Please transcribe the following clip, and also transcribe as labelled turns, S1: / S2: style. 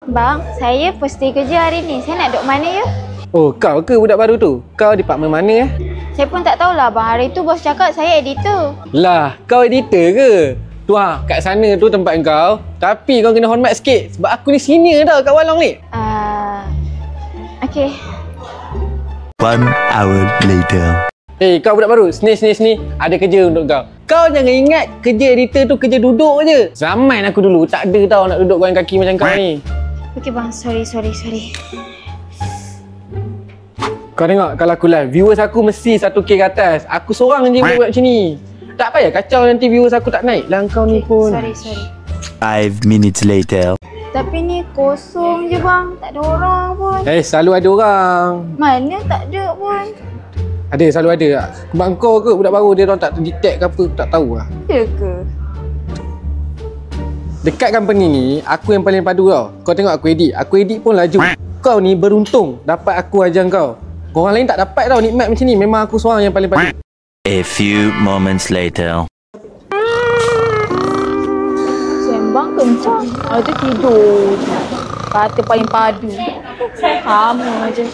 S1: Bang, saya first day kerja hari ni. Saya nak duduk mana ya?
S2: Oh, kau ke budak baru tu? Kau departmen mana
S1: Saya pun tak tahulah bang. Hari tu bos cakap saya editor.
S2: Lah, kau editor ke? Tu kat sana tu tempat kau. Tapi kau kena hormat sikit sebab aku ni senior tau kat Walong ni.
S1: Okay.
S3: 1 hour later.
S2: Kau budak baru, sini. Ada kerja untuk kau. Kau jangan ingat kerja editor tu kerja duduk je. Zaman aku dulu tak ada tau nak duduk goyang kaki macam kau ni.
S1: Okay bang, sorry.
S2: Kau tengok kalau aku live, viewers aku mesti 1K ke atas. Aku seorang je buat macam ni. Tak payah kacau nanti viewers aku tak naik lah kau ni pun.
S1: Sorry.
S3: 5 minutes later.
S1: Tapi ni kosong je bang. Tak ada orang pun.
S2: Selalu ada orang.
S1: Mana tak ada pun.
S2: Ada, selalu ada. Sebab kau ke budak baru dia orang tak detect ke apa, aku tak tahu lah.
S1: Ya ke?
S2: Dekat company ni, aku yang paling padu tau. Kau tengok aku edit pun laju. Kau ni beruntung dapat aku ajar kau. Korang lain tak dapat tau nikmat macam ni. Memang aku seorang yang paling padu.
S3: A few moments later.
S1: Sembang kencang. Itu tidur. Kata paling padu. Sama je.